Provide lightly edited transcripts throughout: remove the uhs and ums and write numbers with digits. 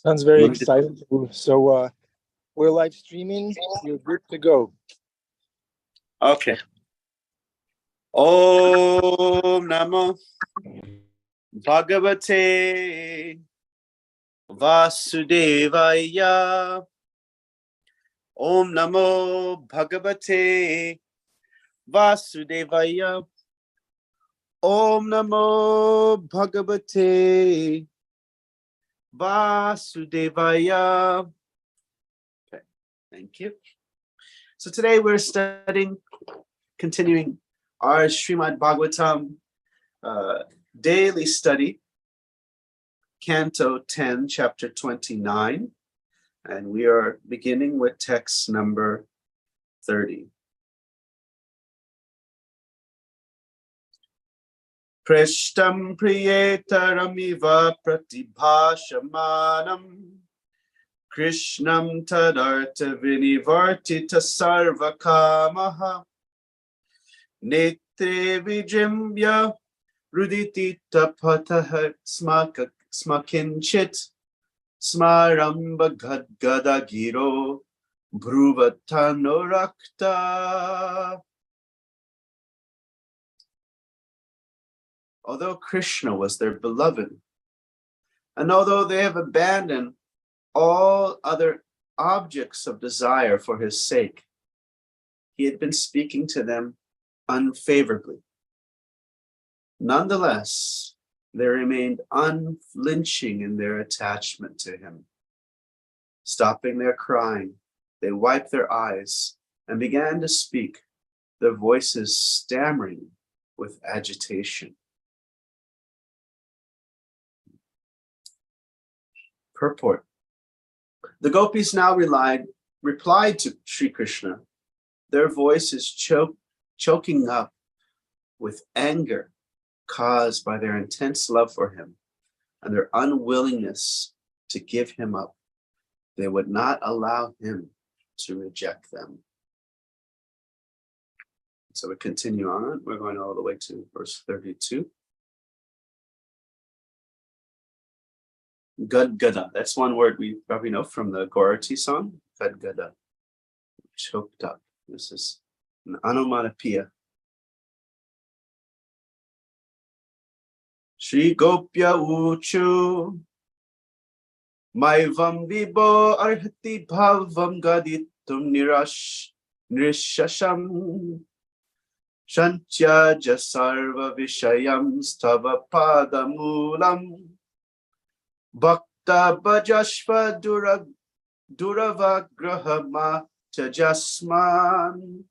Sounds very exciting. So we're live streaming. You're good to go. Okay. Om Namo Bhagavate Vasudevaya. Om Namo Bhagavate Vasudevaya. Om Namo Bhagavate Vasudevaya. Okay, thank you. So today we're continuing our Srimad Bhagavatam daily study, Canto 10, Chapter 29, and we are beginning with text number 30. Prishtam priyetaramiva pratibhashamanam Krishnam tadartha vinivartita sarvakamaha Netre vijrimbya ruditita patah smakinchit smaramba gadgada giro bhruvatanurakta. Although Krishna was their beloved, and although they have abandoned all other objects of desire for his sake, he had been speaking to them unfavorably. Nonetheless, they remained unflinching in their attachment to him. Stopping their crying, they wiped their eyes and began to speak, their voices stammering with agitation. Purport. The gopis now replied to Sri Krishna, their voices choking up with anger caused by their intense love for him and their unwillingness to give him up. They would not allow him to reject them. So we continue on. We're going all the way to verse 32. Gadgada. That's one word we probably know from the Gaurati song. Gadgada. Choked up. This is an onomatopoeia. Shri Gopya Uchu Maivam Vibo Arhati Bhavam Gaditum Nirishasham Shantya Jasarva Vishayam Stava Padamulam Bhakta Bhajashva Duravagrahama Tajasman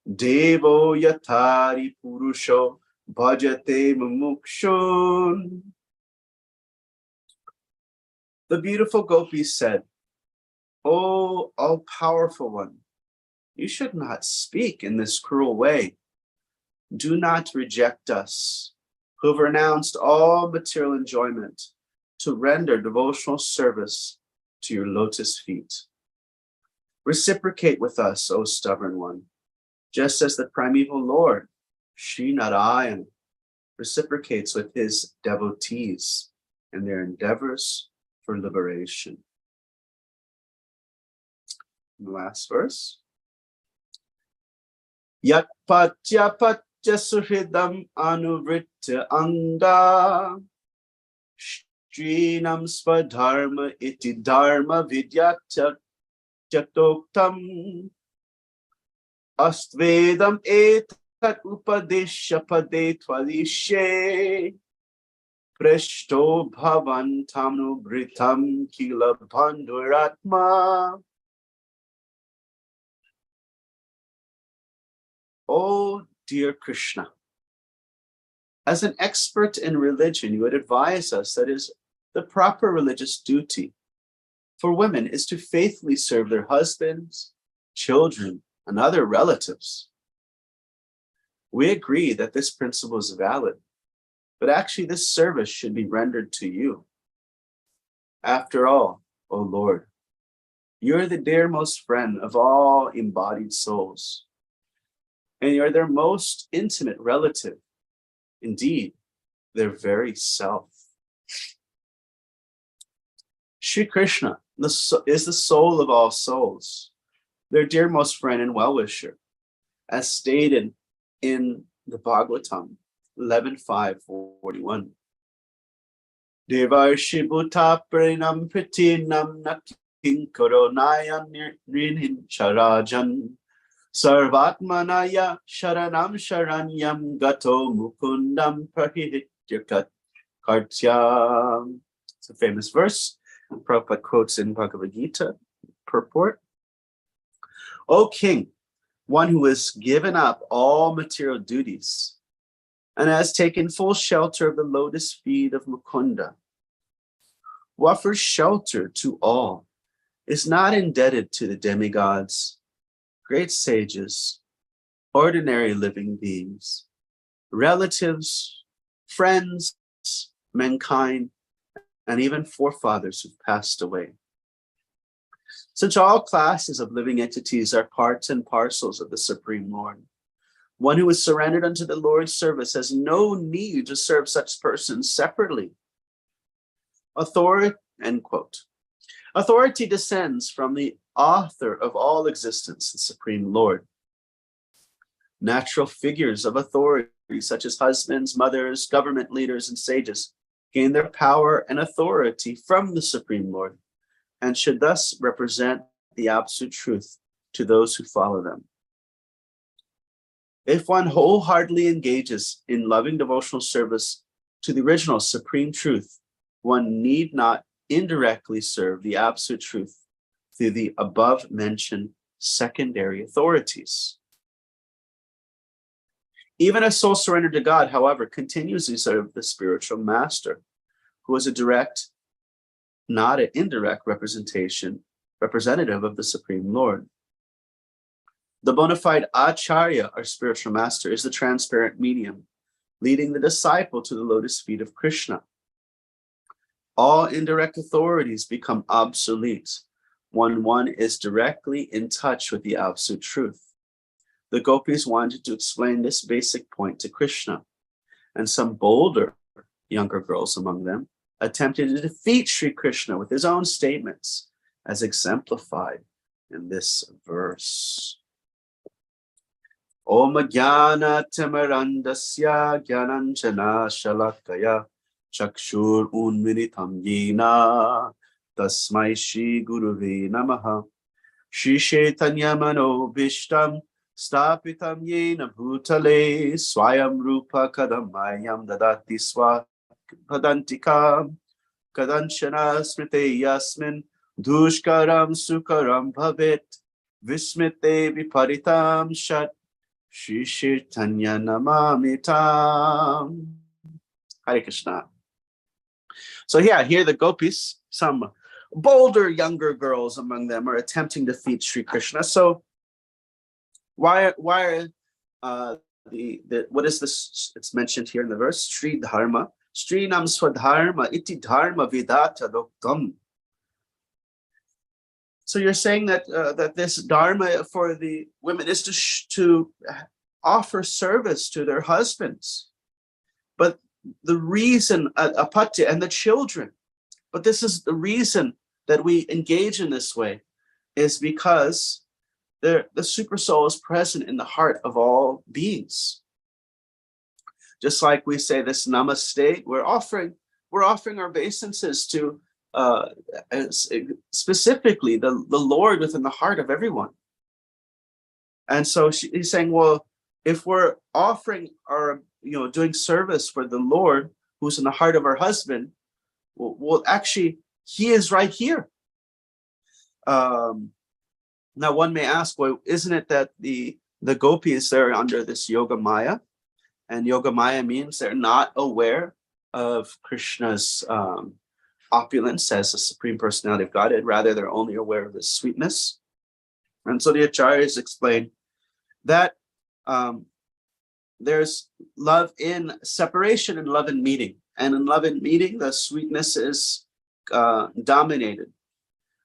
Devo Yatari Purusho Bhajate Mumukshun. The beautiful gopis said, "O all-powerful one, you should not speak in this cruel way. Do not reject us, who have renounced all material enjoyment to render devotional service to your lotus feet. Reciprocate with us, O stubborn one, just as the primeval Lord, Sri Narayan, reciprocates with his devotees in their endeavors for liberation." And the last verse. Yat patya patya suhridam anuvritya anga Shrinam swadharma iti dharma vidyatya Jatoktam Astvedam etat upadesha pade tvalishe Preshto bhavantam britam kila bandhuratma. Oh dear Krishna, as an expert in religion, you would advise us that is the proper religious duty for women is to faithfully serve their husbands, children, and other relatives. We agree that this principle is valid, but actually this service should be rendered to you. After all, O Lord, you are the dearmost friend of all embodied souls, and you are their most intimate relative, indeed, their very self. Sri Krishna is the soul of all souls, their dearmost friend and well-wisher, as stated in the Bhagavatam 11.5.41. Devarshi bhuta pranam pratinam nakin koronaya nirhin charajan sarvatmanaya sharanam sharanyam gato mukundam prahityakat kartyam. It's a famous verse Prabhupada quotes in Bhagavad Gita purport. O king, one who has given up all material duties and has taken full shelter of the lotus feet of Mukunda, who offers shelter to all, is not indebted to the demigods, great sages, ordinary living beings, relatives, friends, mankind, and even forefathers who've passed away. Since all classes of living entities are parts and parcels of the Supreme Lord, one who is surrendered unto the Lord's service has no need to serve such persons separately. Authority, end quote. Authority descends from the author of all existence, the Supreme Lord. Natural figures of authority, such as husbands, mothers, government leaders, and sages, gain their power and authority from the Supreme Lord, and should thus represent the absolute truth to those who follow them. If one wholeheartedly engages in loving devotional service to the original supreme truth, one need not indirectly serve the absolute truth through the above-mentioned secondary authorities. Even a soul surrendered to God, however, continues to serve the spiritual master, who is a direct, not an indirect representative of the Supreme Lord. The bona fide Acharya, our spiritual master, is the transparent medium, leading the disciple to the lotus feet of Krishna. All indirect authorities become obsolete when one is directly in touch with the absolute truth. The gopis wanted to explain this basic point to Krishna, and some bolder younger girls among them attempted to defeat Sri Krishna with his own statements, as exemplified in this verse. Om Jnana Timirandasya Jnananjana Shalakaya Chakshur Unmilitam Yena Tasmai Shri Guruve Namaha Shri Chaitanya Mano Bhishtam Stapitam Yena Bhutale Swayam Rupa Kadamayam Dadati Swa Padantikam Kadanchana Smrite Yasmin Dushkaram Sukaram Bhavet Vismite Viparitam Shat Shri Chaitanya Namamitam. Hare Krishna. So yeah, here the gopis, some bolder younger girls among them, are attempting to defeat Sri Krishna. So why what is this? It's mentioned here in the verse, Sri Dharma, Sri Nam Swadharma, Iti Dharma Vidata Doktam. So you're saying that that this dharma for the women is to offer service to their husbands, but the reason apatya and the children. But this is the reason that we engage in this way, is because the super soul is present in the heart of all beings. Just like we say this namaste, we're offering our obeisances to specifically the Lord within the heart of everyone. And so he's saying, well, if we're offering our, doing service for the Lord who's in the heart of our husband, well actually, he is right here. Now one may ask, well, isn't it that the gopis are under this yoga maya? And yoga maya means they're not aware of Krishna's opulence as the Supreme Personality of Godhead. Rather, they're only aware of his sweetness. And so the acharyas explain that there's love in separation and love in meeting. And in love in meeting, the sweetness is dominated.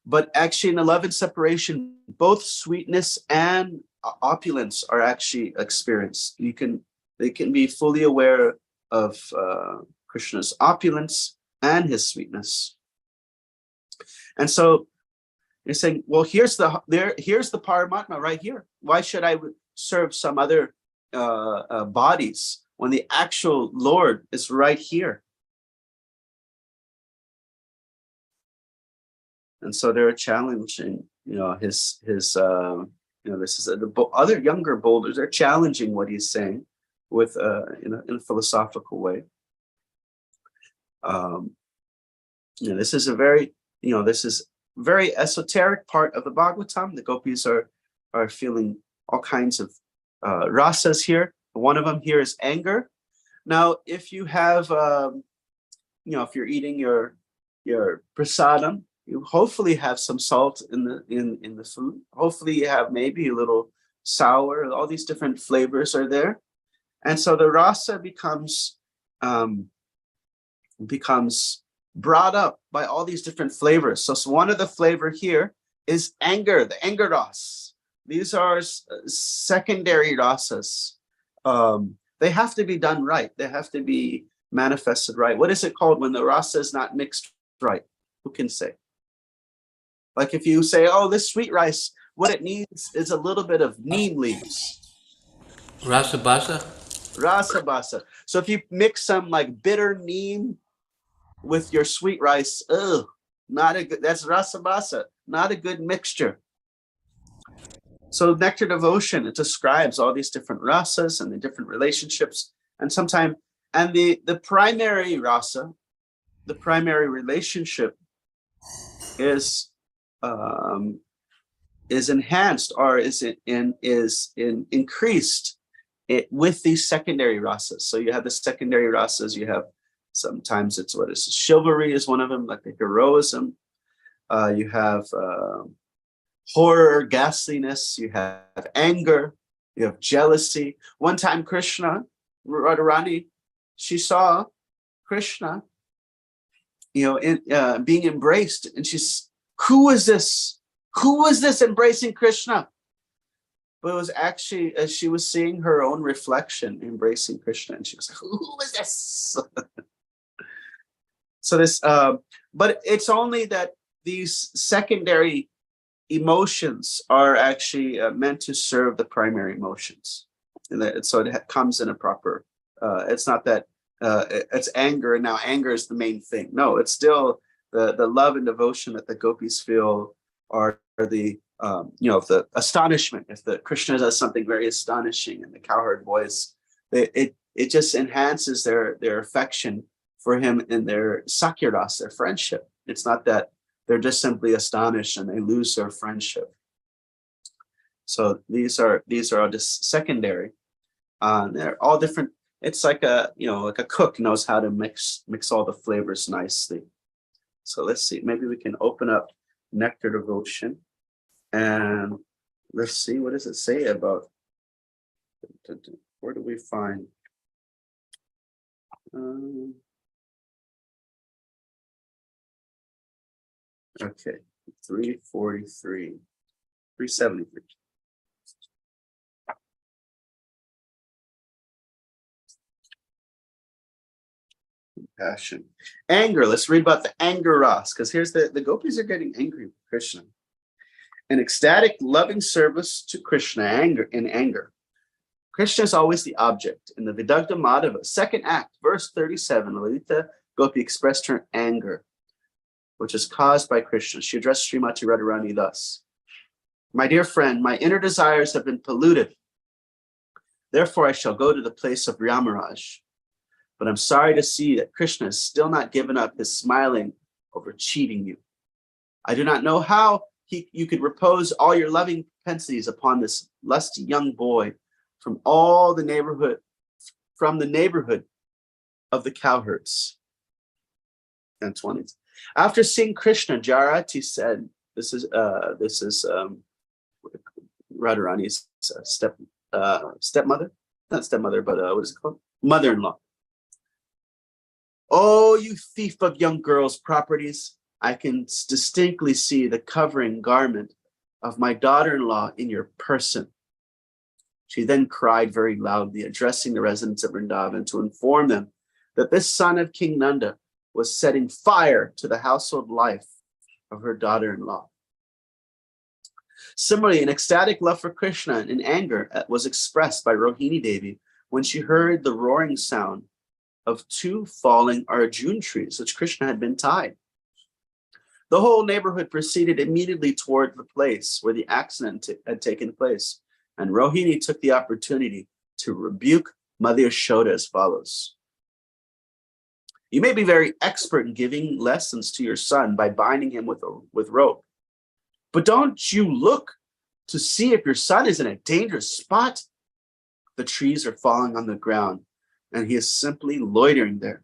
But actually in the love in separation, both sweetness and opulence are actually experienced. They can be fully aware of Krishna's opulence and his sweetness. And so you're saying, well, here's the Paramatma right here. Why should I serve some other bodies when the actual Lord is right here? And so they're challenging, his this is the other younger boulders. They're challenging what he's saying with in a philosophical way. This is a very very esoteric part of the Bhagavatam. The gopis are feeling all kinds of rasas here. One of them here is anger. Now, if you have, if you're eating your prasadam, you hopefully have some salt in the food. Hopefully, you have maybe a little sour. All these different flavors are there, and so the rasa becomes brought up by all these different flavors. So one of the flavor here is anger, the anger ras. These are secondary rasas. They have to be done right. They have to be manifested right. What is it called when the rasa is not mixed right? Who can say? Like if you say, oh, this sweet rice, what it needs is a little bit of neem leaves. Rasa basa? Rasa basa. So if you mix some like bitter neem with your sweet rice, that's rasa basa, not a good mixture. So nectar devotion, it describes all these different rasas and the different relationships, and the primary rasa, the primary relationship is enhanced or is increased with these secondary rasas. So you have the secondary rasas. You have sometimes it's chivalry is one of them, like the heroism. You have horror, ghastliness. You have anger. You have jealousy. One time, Krishna, Radharani, she saw Krishna, being embraced, and she's, who is this? Who is this embracing Krishna? But it was actually as she was seeing her own reflection embracing Krishna, and she was like, who is this? So this, but it's only that these secondary emotions are actually meant to serve the primary emotions, and so it comes in a proper. It's not that it's anger, and now anger is the main thing. No, it's still the love and devotion that the gopis feel are the the astonishment. If the Krishna does something very astonishing in the cowherd voice, it just enhances their affection for him and their sakyaras, their friendship. It's not that they're just simply astonished and they lose their friendship. So these are all just secondary. They're all different. It's like a cook knows how to mix all the flavors nicely. So let's see, maybe we can open up Nectar Devotion and let's see, what does it say about, where do we find, okay, 343, 373. Compassion. Anger. Let's read about the anger ras, because here's the gopis are getting angry with Krishna. An ecstatic, loving service to Krishna in anger. Krishna is always the object. In the Vidagdha Madhava, second act, verse 37, Lalita Gopi expressed her anger, which is caused by Krishna. She addressed Srimati Radharani thus: my dear friend, my inner desires have been polluted. Therefore, I shall go to the place of Yamaraj. But I'm sorry to see that Krishna has still not given up his smiling over cheating you. I do not know how you could repose all your loving propensities upon this lusty young boy from the neighborhood of the cowherds. And 20s. After seeing Krishna, Jarati said, this is Radharani's stepmother, not stepmother, but what is it called? Mother-in-law. Oh, you thief of young girls' properties, I can distinctly see the covering garment of my daughter-in-law in your person. She then cried very loudly, addressing the residents of Vrindavan to inform them that this son of King Nanda was setting fire to the household life of her daughter-in-law. Similarly, an ecstatic love for Krishna in anger was expressed by Rohini Devi when she heard the roaring sound of two falling Arjun trees, which Krishna had been tied. The whole neighborhood proceeded immediately toward the place where the accident had taken place, and Rohini took the opportunity to rebuke Mother Yashoda as follows. You may be very expert in giving lessons to your son by binding him with rope, but don't you look to see if your son is in a dangerous spot? The trees are falling on the ground, and he is simply loitering there.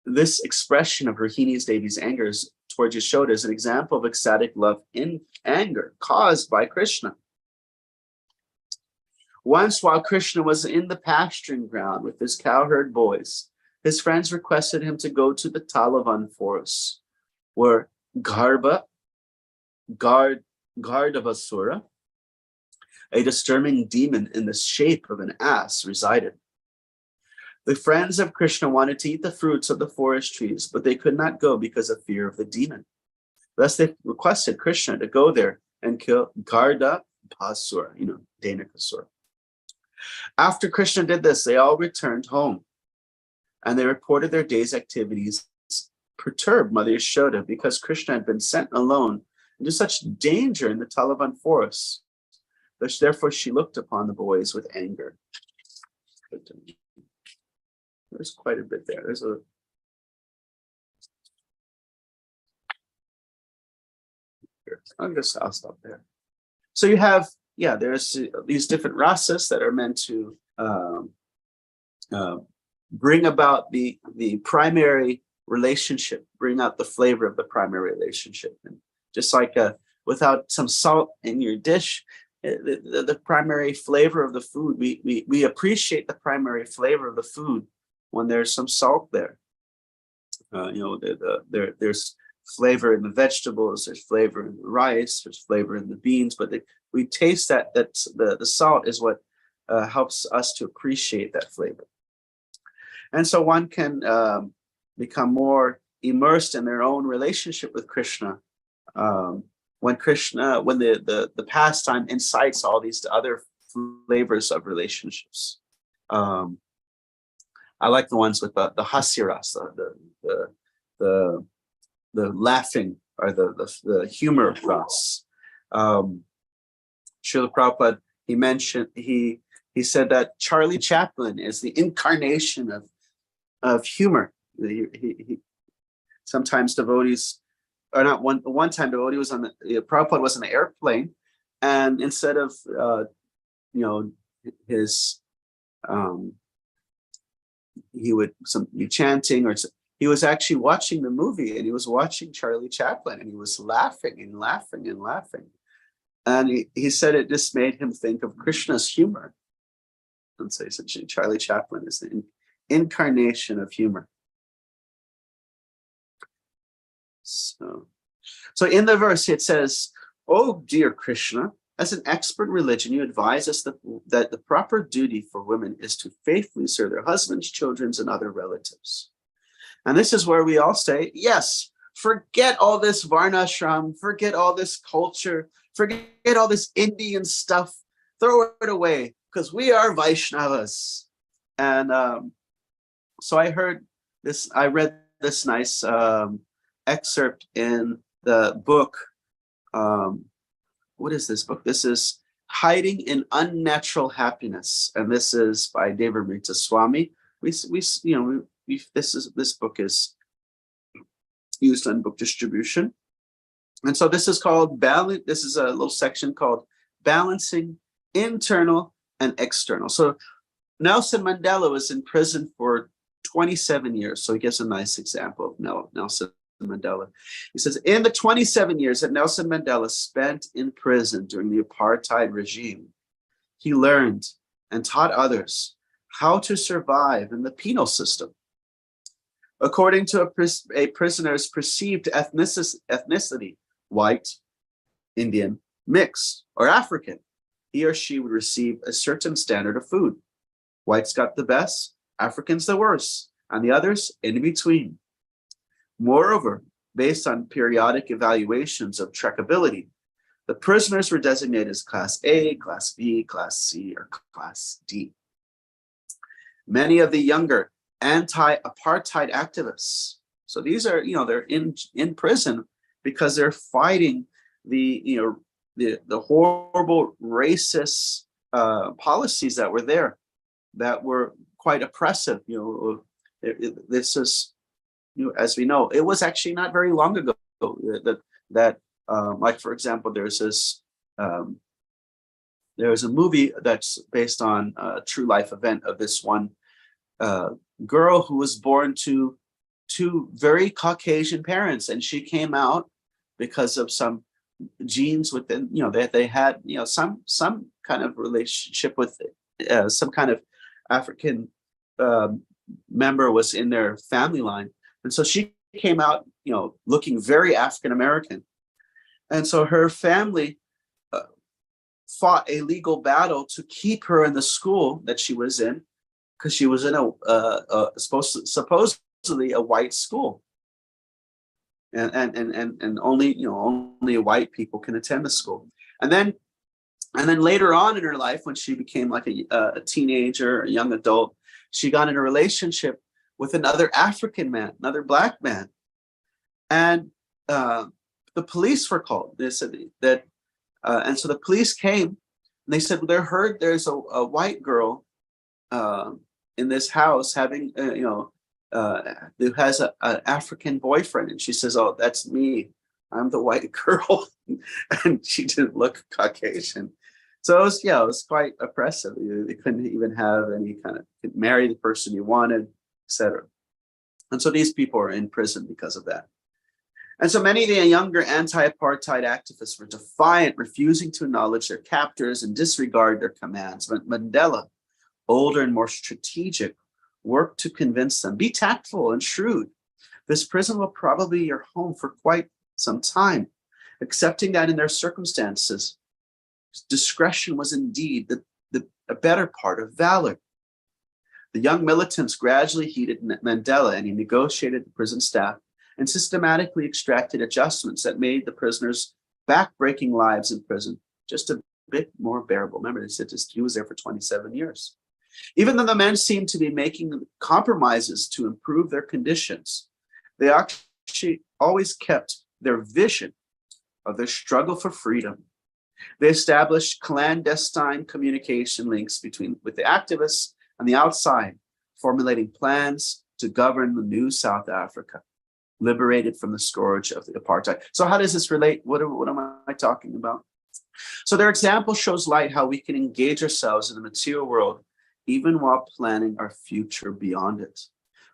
This expression of Rohini Devi's anger towards Yashoda is an example of ecstatic love in anger caused by Krishna. Once, while Krishna was in the pasturing ground with his cowherd boys, his friends requested him to go to the Talavan forest, where Gardavasura, a disturbing demon in the shape of an ass, resided. The friends of Krishna wanted to eat the fruits of the forest trees, but they could not go because of fear of the demon. Thus, they requested Krishna to go there and kill Gardavasura, Danakasura. After Krishna did this, they all returned home, and they reported their day's activities perturbed Mother Yashoda because Krishna had been sent alone into such danger in the Talavan forest. Therefore, she looked upon the boys with anger. There's quite a bit there. I'll stop there. So you have, there's these different rasas that are meant to bring about the primary relationship, bring out the flavor of the primary relationship. And just like without some salt in your dish, the primary flavor of the food, we appreciate the primary flavor of the food when there's some salt there. There's flavor in the vegetables, there's flavor in the rice, there's flavor in the beans, but we taste that the salt is what helps us to appreciate that flavor. And so one can become more immersed in their own relationship with Krishna when the pastime incites all these other flavors of relationships. I like the ones with the hasiras, the laughing or the humor ras. Srila Prabhupada, he said that Charlie Chaplin is the incarnation of humor. He sometimes devotees, or not one time devotee was Prabhupada was on the airplane, and instead of his he would be chanting, or he was actually watching the movie, and he was watching Charlie Chaplin, and he was laughing and laughing and laughing. And he said it just made him think of Krishna's humor. And so he said Charlie Chaplin is the incarnation of humor. So in the verse it says, "Oh dear Krishna, as an expert in religion, you advise us that the proper duty for women is to faithfully serve their husbands, children, and other relatives." And this is where we all say, yes, forget all this varnashram, forget all this culture, forget all this Indian stuff, throw it away, because we are Vaishnavas. And so I read this nice excerpt in the book. What is this book? This is Hiding in Unnatural Happiness, and this is by Devamrita Swami. This book is used on book distribution, and so this is called balance. This is a little section called Balancing Internal and External. So Nelson Mandela was in prison for 27 years. So he gives a nice example of Nelson Mandela. He says, in the 27 years that Nelson Mandela spent in prison during the apartheid regime, he learned and taught others how to survive in the penal system. According to a prisoner's perceived ethnicity, white, Indian, mixed, or African, he or she would receive a certain standard of food. Whites got the best, Africans the worst, and the others in between. Moreover, based on periodic evaluations of trackability, the prisoners were designated as Class A, Class B, Class C, or Class D. Many of the younger anti-apartheid activists, so these are, they're in prison because they're fighting the horrible racist policies that were there, that were quite oppressive. This is, as we know, it was actually not very long ago that like, for example, there's a movie that's based on a true life event of this one girl who was born to two very Caucasian parents, and she came out because of some genes within, that they had, some kind of relationship with some kind of African member was in their family line, and so she came out, looking very African American, and so her family fought a legal battle to keep her in the school that she was in, because she was in supposedly a white school, and only white people can attend the school. And then later on in her life, when she became like a teenager, a young adult, she got in a relationship with another African man, another black man, and the police were called. They said that, and so the police came, and they said, well, they heard there's a white girl in this house having, who has an African boyfriend. And she says, oh, that's me. I'm the white girl. And she didn't look Caucasian. So it was quite oppressive. They couldn't even have any kind of, marry the person you wanted, etc. And so these people are in prison because of that. And so many of the younger anti-apartheid activists were defiant, refusing to acknowledge their captors and disregard their commands. But Mandela, older and more strategic, worked to convince them, be tactful and shrewd. This prison will probably be your home for quite some time, accepting that in their circumstances, discretion was indeed a better part of valor. The young militants gradually heeded Mandela, and he negotiated the prison staff and systematically extracted adjustments that made the prisoners' back-breaking lives in prison just a bit more bearable. Remember, they said he was there for 27 years. Even though the men seemed to be making compromises to improve their conditions, they actually always kept their vision of their struggle for freedom. They established clandestine communication links with the activists and the outside, formulating plans to govern the new South Africa, liberated from the scourge of the apartheid. So how does this relate? What am I talking about? So their example shows light how we can engage ourselves in the material world, even while planning our future beyond it.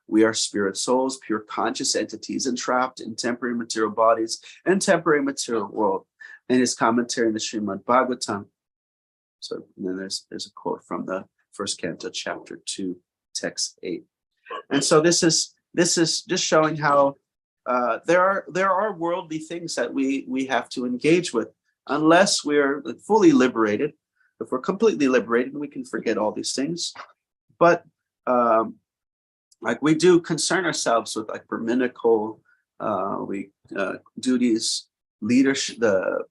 We are spirit souls, pure conscious entities, entrapped in temporary material bodies and temporary material world. In his commentary in the Srimad Bhagavatam, so then there's a quote from the first canto, chapter 2, text 8. And so this is just showing how there are worldly things that we have to engage with, unless we're fully liberated. If we're completely liberated, we can forget all these things. But like we do concern ourselves with like brahminical duties, leadership, the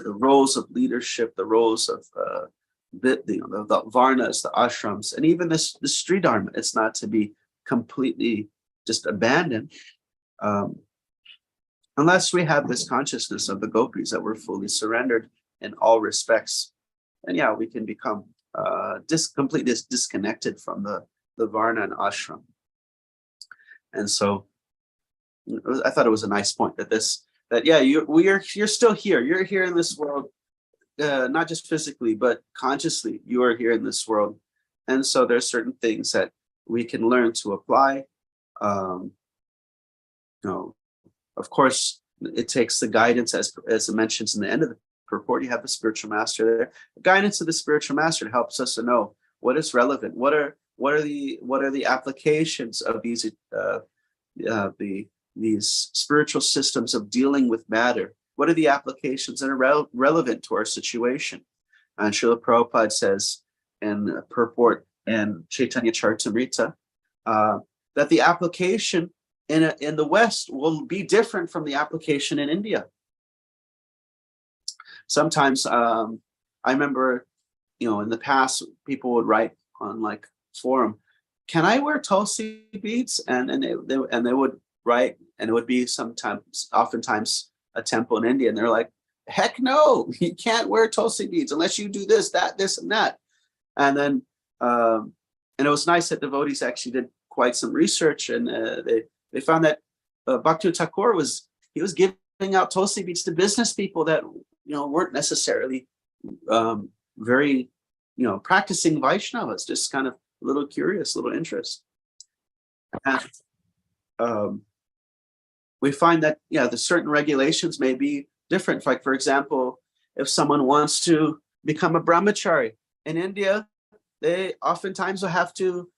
roles of leadership, the roles of the varnas, the ashrams, and even the Sri Dharma. It's not to be completely just abandoned, unless we have this consciousness of the gopis that we're fully surrendered in all respects. And yeah, we can become completely disconnected from the varna and ashram. And so I thought it was a nice point you're still here. You're here in this world, not just physically, but consciously. You are here in this world. And so there's certain things that we can learn to apply. Of course, it takes the guidance, as it mentions in the end of the purport. You have the spiritual master there. The guidance of the spiritual master helps us to know what is relevant. What are the applications of these spiritual systems of dealing with matter? What are the applications that are relevant to our situation? And Srila Prabhupada says in purport in Chaitanya Charitamrita that the application in the West will be different from the application in India. Sometimes I remember, in the past, people would write on like forum, "Can I wear Tulsi beads?" And they would write, and it would be oftentimes a temple in India, and they're like, "Heck no, you can't wear Tulsi beads unless you do this, that, this, and that." And then and it was nice that devotees actually did quite some research, and they found that Bhakti Thakur was giving out Tulsi beads to business people that weren't necessarily very practicing Vaishnavas, just kind of a little curious, a little interest. And we find that the certain regulations may be different. Like, for example, if someone wants to become a brahmachari in India, they oftentimes will have to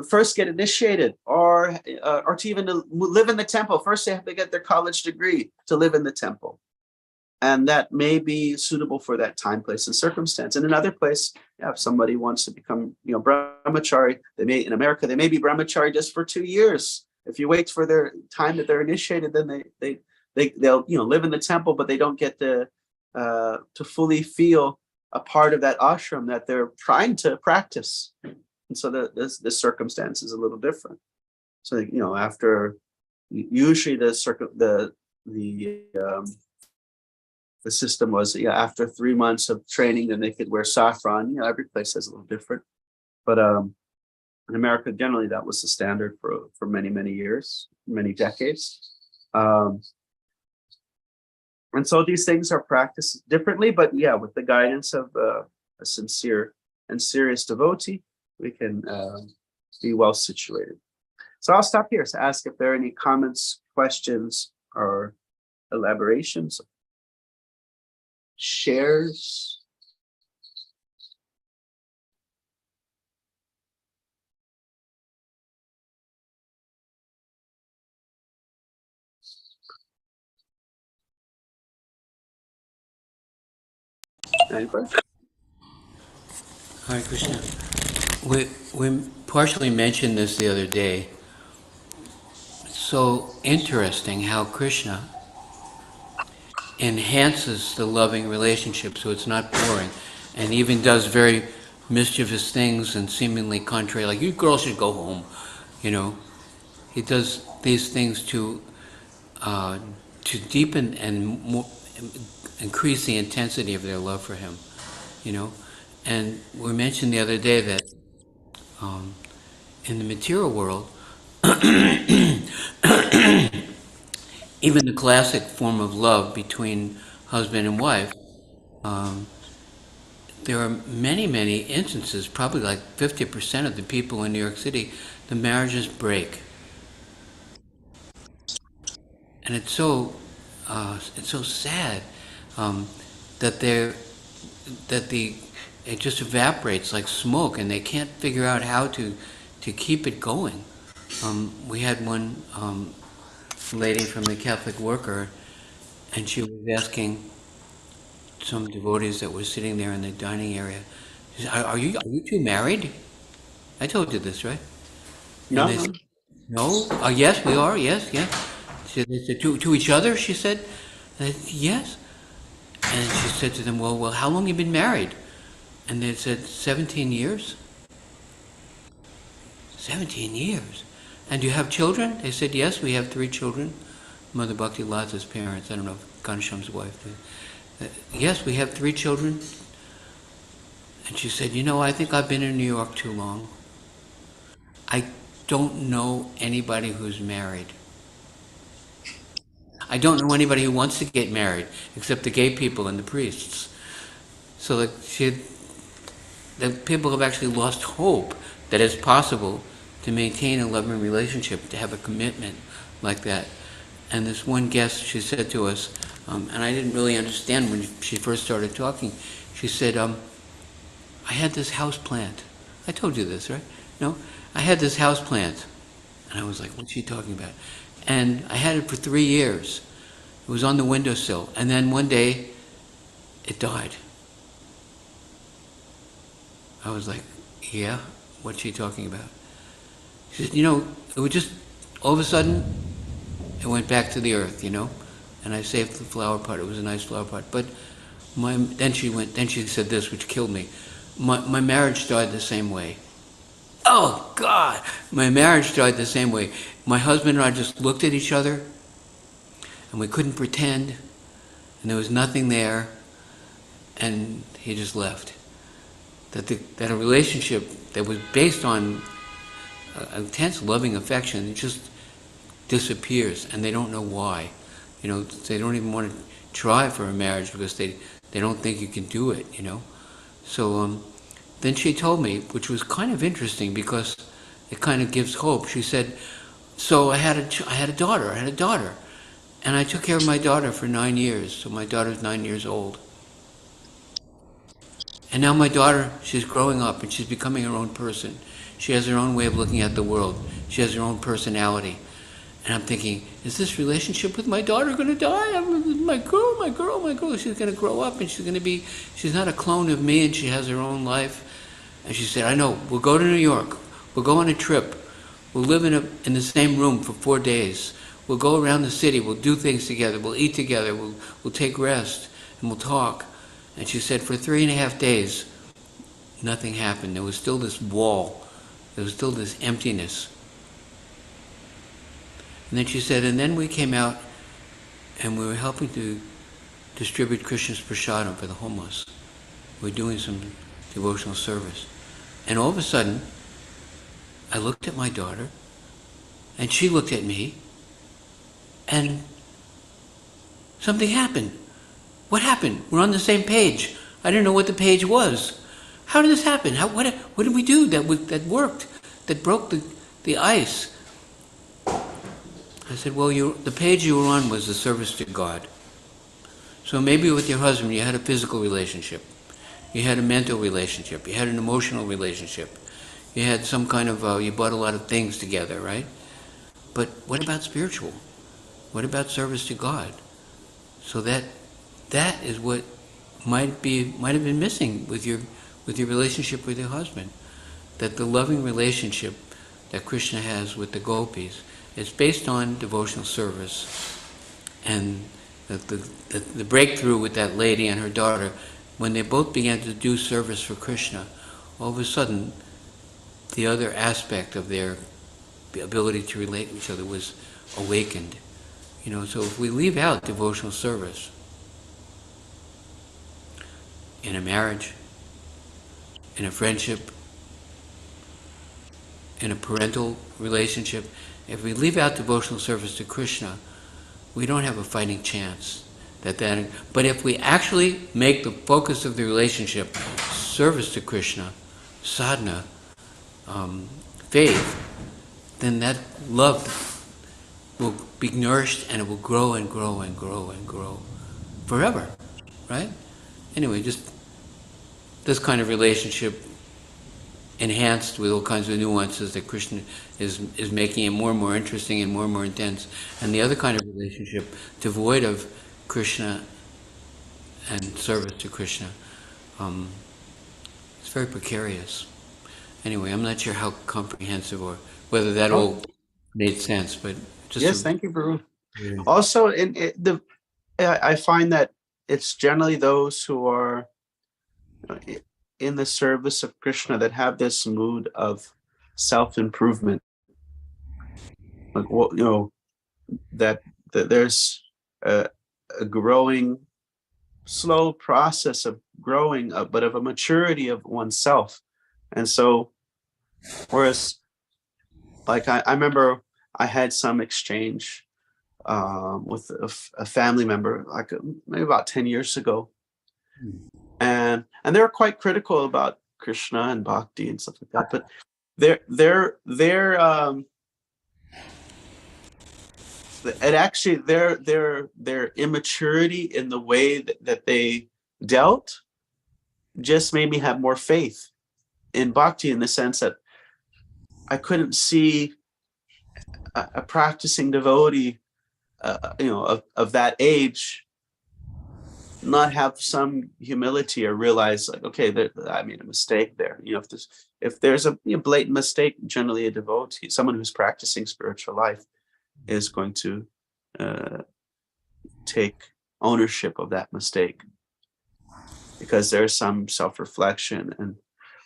first get initiated, or to even live in the temple. First, they have to get their college degree to live in the temple, and that may be suitable for that time, place, and circumstance. In another place, if somebody wants to become, brahmachari, in America, they may be brahmachari just for 2 years. If you wait for their time that they're initiated, then they'll live in the temple, but they don't get to fully feel a part of that ashram that they're trying to practice. And so the circumstance is a little different. So after, usually the system was after 3 months of training, then they could wear saffron. Every place is a little different, but in America generally that was the standard for many years, many decades. And so these things are practiced differently, but with the guidance of a sincere and serious devotee, we can be well situated. So I'll stop here to ask if there are any comments, questions, or elaborations, shares. Anybody? Hare Krishna. We partially mentioned this the other day. It's so interesting how Krishna enhances the loving relationship so it's not boring, and even does very mischievous things and seemingly contrary, like, "You girls should go home." He does these things to deepen and increase the intensity of their love for him. And we mentioned the other day that in the material world, even the classic form of love between husband and wife, there are many instances, probably like 50% of the people in New York City, the marriages break. And it's so sad that it just evaporates like smoke, and they can't figure out how to keep it going. We had one lady from the Catholic Worker, and she was asking some devotees that were sitting there in the dining area, she said, are you two married? I told you this, right? No. And they said, "No." "Yes, we are. Yes." They said, to each other, she said. And I said, "Yes." And she said to them, well, how long have you been married? And they said, 17 years. 17 years. "And do you have children?" They said, "Yes, we have 3 children. Mother Bhakti Lata's parents. I don't know if Ghanshyam's wife did. "Yes, we have 3 children." And she said, "I think I've been in New York too long. I don't know anybody who's married. I don't know anybody who wants to get married, except the gay people and the priests." So the people have actually lost hope that it's possible to maintain a loving relationship, to have a commitment like that. And this one guest, she said to us, and I didn't really understand when she first started talking, she said, "I had this house plant." I told you this, right? No? "I had this house plant." And I was like, what's she talking about? And I had it for 3 years. It was on the windowsill. And then one day, it died. I was like, yeah? What's she talking about? She said, it would just, all of a sudden, it went back to the earth, and I saved the flower pot. It was a nice flower pot. But then she said this, which killed me. My marriage died the same way. Oh, God! My marriage died the same way. My husband and I just looked at each other, and we couldn't pretend, and there was nothing there, and he just left. That a relationship that was based on intense loving affection, it just disappears, and they don't know why. They don't even want to try for a marriage because they don't think you can do it. So then she told me, which was kind of interesting because it kind of gives hope. She said, "So I had a daughter. And I took care of my daughter for 9 years. So my daughter's 9 years old. And now my daughter, she's growing up and she's becoming her own person. She has her own way of looking at the world. She has her own personality. And I'm thinking, is this relationship with my daughter going to die? My girl. She's going to grow up and she's not a clone of me and she has her own life." And she said, "I know, we'll go to New York. We'll go on a trip. We'll live in the same room for 4 days. We'll go around the city. We'll do things together. We'll eat together. We'll take rest and we'll talk." And she said for 3.5 days, nothing happened. There was still this wall. There was still this emptiness. And then she said, and then we came out and we were helping to distribute Krishna's prasadam for the homeless. We were doing some devotional service. And all of a sudden, I looked at my daughter and she looked at me and something happened. What happened? We're on the same page. I didn't know what the page was. How did this happen? What did we do that worked, that broke the ice? I said, well, the page you were on was the service to God. So maybe with your husband you had a physical relationship. You had a mental relationship. You had an emotional relationship. You had some kind of, you bought a lot of things together, right? But what about spiritual? What about service to God? So that is what might have been missing with your relationship with your husband. That the loving relationship that Krishna has with the gopis is based on devotional service. And the breakthrough with that lady and her daughter, when they both began to do service for Krishna, all of a sudden the other aspect of their ability to relate to each other was awakened. So if we leave out devotional service in a marriage, in a friendship, in a parental relationship, if we leave out devotional service to Krishna, we don't have a fighting chance. But if we actually make the focus of the relationship service to Krishna, sadhana, faith, then that love will be nourished and it will grow and grow and grow and grow forever, right? Anyway, just this kind of relationship enhanced with all kinds of nuances that Krishna is making it more and more interesting and more intense. And the other kind of relationship devoid of Krishna and service to Krishna, it's very precarious. Anyway, I'm not sure how comprehensive or whether that all made sense, but just Yes, thank you, Baru. Yeah. Also, I find that it's generally those who are in the service of Krishna that have this mood of self-improvement. Like, that there's a growing, slow process of growing, but of a maturity of oneself. And so, whereas, like I remember I had some exchange with a family member, like maybe about 10 years ago. And they were quite critical about Krishna and bhakti and stuff like that. But their immaturity in the way that they dealt just made me have more faith in bhakti, in the sense that I couldn't see a practicing devotee, of that age, not have some humility or realize, like, okay, I made a mistake there. If there's a blatant mistake, generally a devotee, someone who's practicing spiritual life, is going to take ownership of that mistake, because there's some self-reflection. And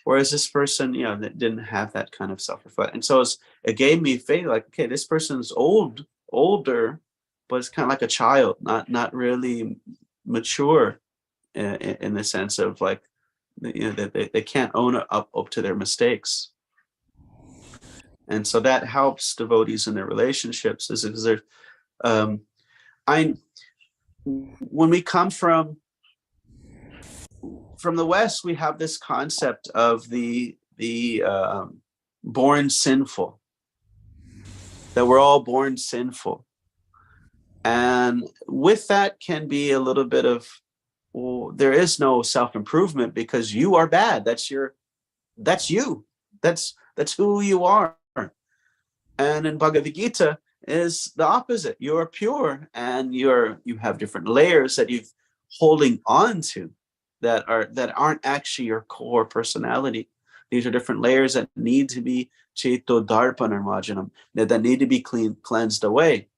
whereas this person, that didn't have that kind of self-reflection, and so it gave me faith. Like, okay, this person's older, but it's kind of like a child, not really mature in the sense of like, that they can't own up to their mistakes. And so that helps devotees in their relationships. Is there, when we come from the West, we have this concept of the born sinful, that we're all born sinful. And with that can be a little bit of, well, there is no self-improvement because you are bad. That's you. That's who you are. And in Bhagavad Gita is the opposite. You are pure, and you have different layers that you're holding on to that aren't actually your core personality. These are different layers that need to be cheto darpanam vajanam, that need to be cleansed away.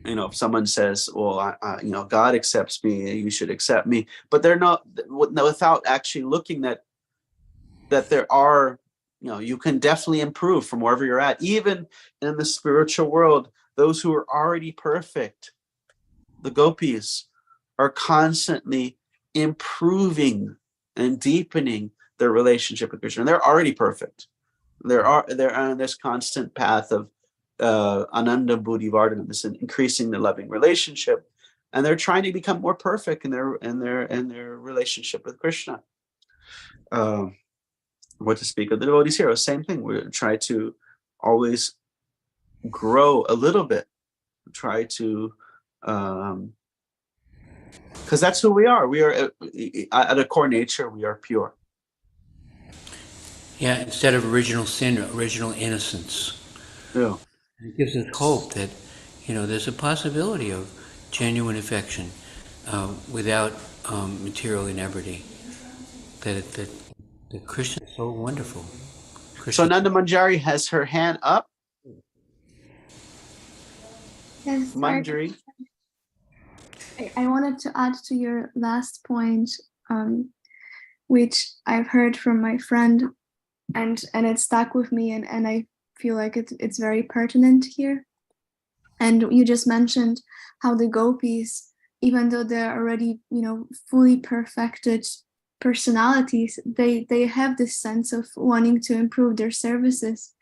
If someone says, well, God accepts me, you should accept me, but they're not, without actually looking that there are, you can definitely improve from wherever you're at. Even in the spiritual world, those who are already perfect, the gopis, are constantly improving and deepening their relationship with Krishna. And they're already perfect. They're on this constant path of ananda buddhi vardhana, this increasing the loving relationship, and they're trying to become more perfect in their relationship with Krishna. What to speak of the devotees here? Same thing. We try to always grow a little bit. Try to, because that's who we are. We are at a core nature. We are pure. Yeah, instead of original sin, original innocence. Yeah. It gives us hope that, there's a possibility of genuine affection without material inebrity. That Krishna is so wonderful. So Nanda Manjari has her hand up. Yes, Manjari. I wanted to add to your last point, which I've heard from my friend, and it stuck with me, and I feel like it's very pertinent here. And you just mentioned how the gopis, even though they're already, fully perfected personalities, they have this sense of wanting to improve their services.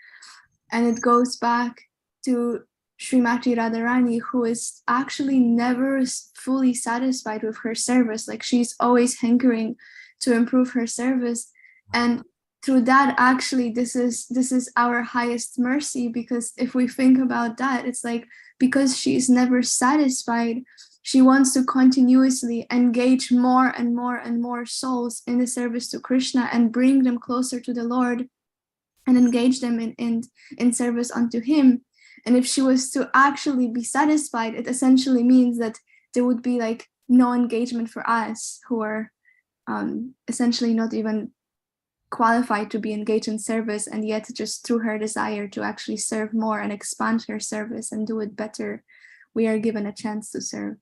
And it goes back to Srimati Radharani, who is actually never fully satisfied with her service. Like, she's always hankering to improve her service. And through that, actually, this is our highest mercy, because if we think about that, it's like, because she's never satisfied, she wants to continuously engage more and more and more souls in the service to Krishna and bring them closer to the Lord and engage them in service unto him. And if she was to actually be satisfied, it essentially means that there would be like no engagement for us who are essentially not even qualified to be engaged in service, and yet just through her desire to actually serve more and expand her service and do it better, we are given a chance to serve.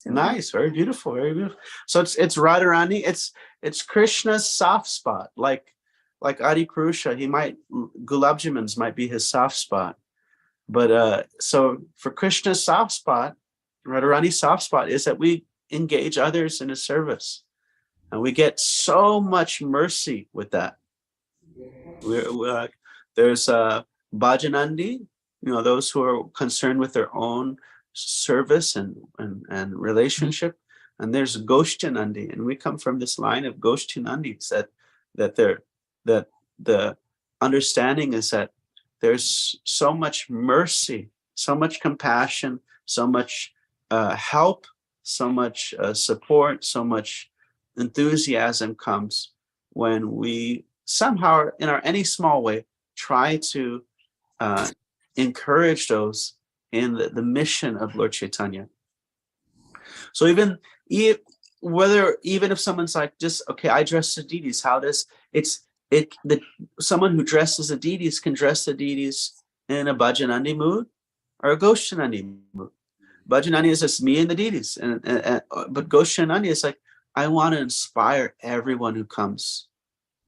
Nice, very beautiful, very beautiful. So it's Radharani, it's Krishna's soft spot, like Adi Purusha. Gulab Jamans might be his soft spot, but so for Krishna's soft spot, Radharani's soft spot is that we engage others in his service. And we get so much mercy with that. There's Bhajanandi, those who are concerned with their own service and relationship. And there's Goshtinandi, and we come from this line of Goshtinandis that the understanding is that there's so much mercy, so much compassion, so much help, so much support, so much enthusiasm comes when we somehow, in any small way, try to encourage those in the mission of Lord Chaitanya. So even if someone's like, just okay, I dress the deities, someone who dresses the deities can dress the deities in a Bhajanandi mood or a Goshanandi mood. Bhajanandi is just me and the deities, but Goshanandi is like, I want to inspire everyone who comes.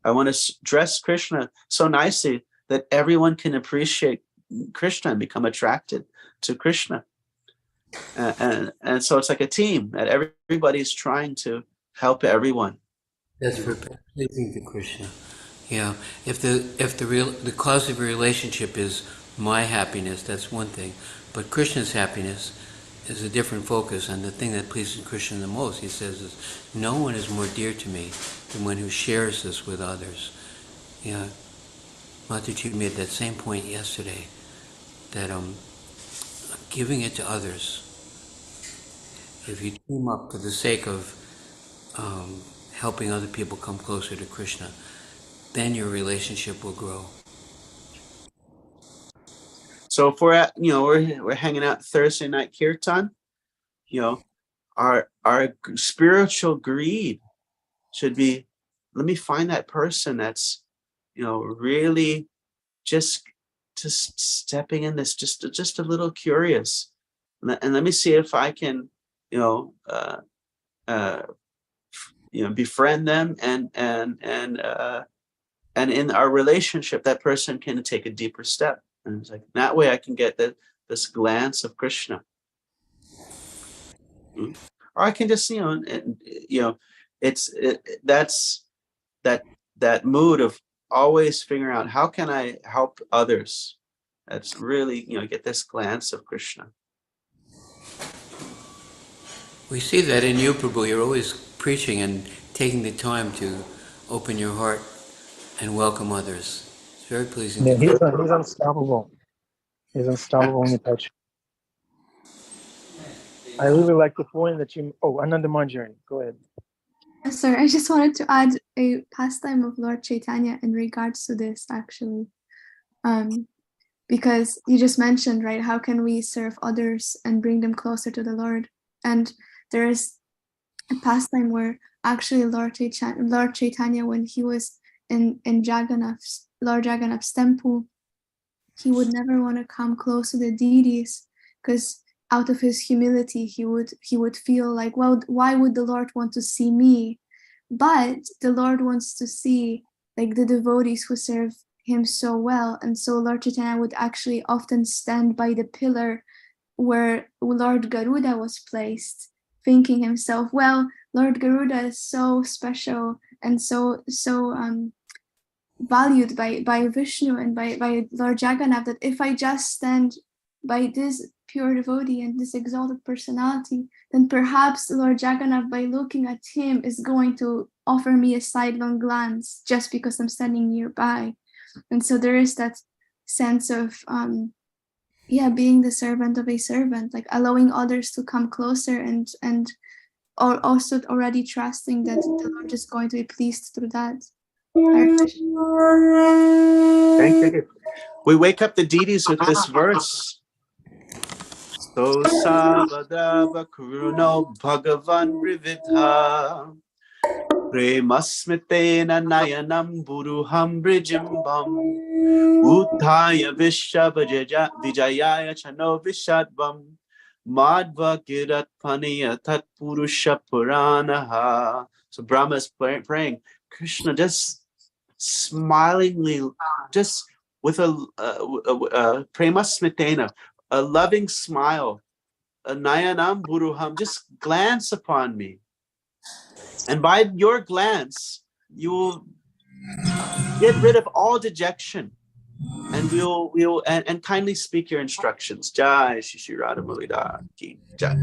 I want to dress Krishna so nicely that everyone can appreciate Krishna and become attracted to Krishna. And so it's like a team that everybody's trying to help everyone. That's for pleasing to Krishna. Yeah. If the cause of your relationship is my happiness, that's one thing. But Krishna's happiness is a different focus, and the thing that pleases Krishna the most, he says, is no one is more dear to me than one who shares this with others. Yeah. Mataji made that same point yesterday, that giving it to others, if you team up for the sake of helping other people come closer to Krishna, then your relationship will grow. So if we're at, we're hanging out Thursday night kirtan, our spiritual greed should be, let me find that person that's, really just stepping in this, just a little curious, and let me see if I can, befriend them, and in our relationship, that person can take a deeper step. And it's like, that way I can get this glance of Krishna. Or I can just, that's that mood of always figuring out, how can I help others? That's really, get this glance of Krishna. We see that in you, Prabhu. You're always preaching and taking the time to open your heart and welcome others. It's very pleasing. Yeah, he's unstoppable. He's unstoppable when you touch. I really like the point that you. Oh, Ananda Manjari, go ahead. Sorry, I just wanted to add a pastime of Lord Chaitanya in regards to this, actually. Because you just mentioned, right, how can we serve others and bring them closer to the Lord? And there is a pastime where actually Lord Chaitanya, when he was in Lord Jagannath's temple, he would never want to come close to the deities, because out of his humility, he would feel like, well, why would the Lord want to see me? But the Lord wants to see like the devotees who serve him so well. And so Lord Chaitanya would actually often stand by the pillar where Lord Garuda was placed, thinking himself, well, Lord Garuda is so special and so valued by Vishnu and by Lord Jagannath, that if I just stand by this pure devotee and this exalted personality, then perhaps Lord Jagannath, by looking at him, is going to offer me a sidelong glance just because I'm standing nearby. And so there is that sense of being the servant of a servant, like allowing others to come closer, and also already trusting that the Lord is going to be pleased through that. Thank you. We wake up the deities with this verse. So savadava kuruno bhagavan rividha premasmitena nayanam buruham brijimbam uthaya vijayaya chano vishadvam madhva kirat paniya tat purusha puranaha. So Brahma is praying, Krishna, just smilingly, just with a premasmitena, a loving smile, a nayanam buruham, just glance upon me. And by your glance, you will get rid of all dejection, and we'll and kindly speak your instructions. Jai Shri Radha Mulida Ki Jai.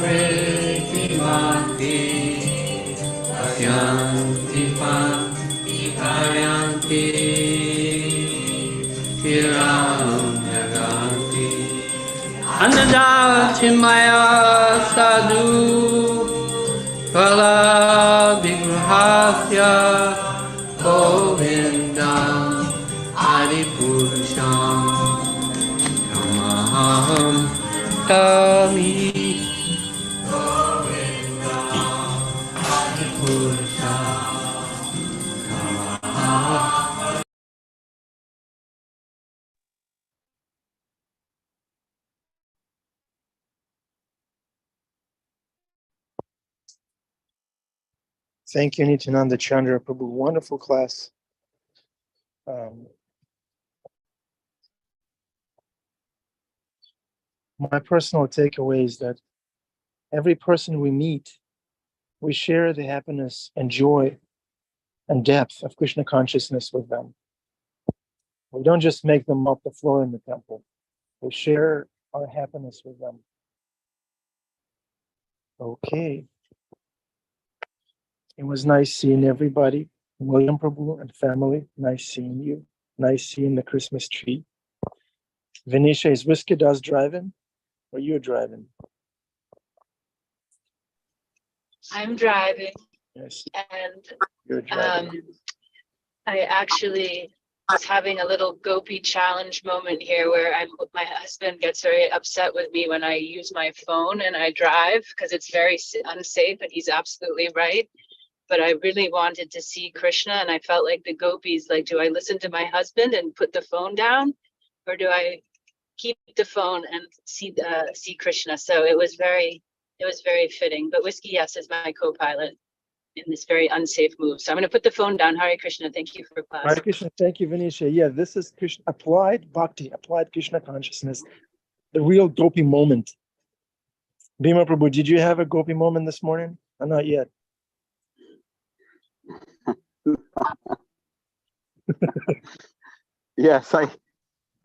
pretimanti pasyanti panti hayanti tiram jaganti anandati maya sadhu pala vigrahasya govindam adipurusham namaham tami Thank you, Nityananda Chandra Prabhu. Wonderful class. My personal takeaway is that every person we meet, we share the happiness and joy and depth of Krishna consciousness with them. We don't just make them mop the floor in the temple. We share our happiness with them. Okay. It was nice seeing everybody. William Prabhu and family, nice seeing you. Nice seeing the Christmas tree. Venetia, is Whiskey Does driving or you're driving? I'm driving, Yes, and you're driving. I actually was having a little Gopi challenge moment here where my husband gets very upset with me when I use my phone and I drive because it's very unsafe, and he's absolutely right. But I really wanted to see Krishna, and I felt like the gopis, like, do I listen to my husband and put the phone down, or do I keep the phone and see Krishna? So it was very fitting. But Whiskey, yes, is my co-pilot in this very unsafe move. So I'm going to put the phone down. Hare Krishna. Thank you for class. Hare Krishna, thank you, Venetia. Yeah, this is Krishna, applied bhakti, applied Krishna consciousness, the real Gopi moment. Bhima Prabhu, did you have a Gopi moment this morning? Or not yet? Yes,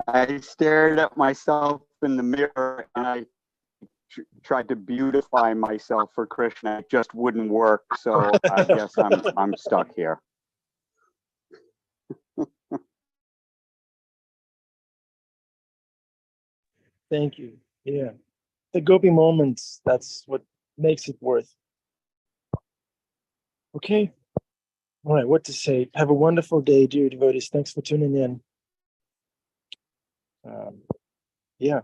I stared at myself in the mirror and I tried to beautify myself for Krishna. It just wouldn't work, so I guess I'm stuck here. Thank you. Yeah. The Gopi moments, that's what makes it worth. Okay. All right, what to say? Have a wonderful day, dear devotees. Thanks for tuning in. Yeah.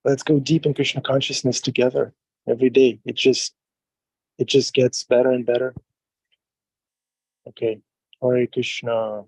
Let's go deep in Krishna consciousness together every day. It just gets better and better. Okay. Hare Krishna.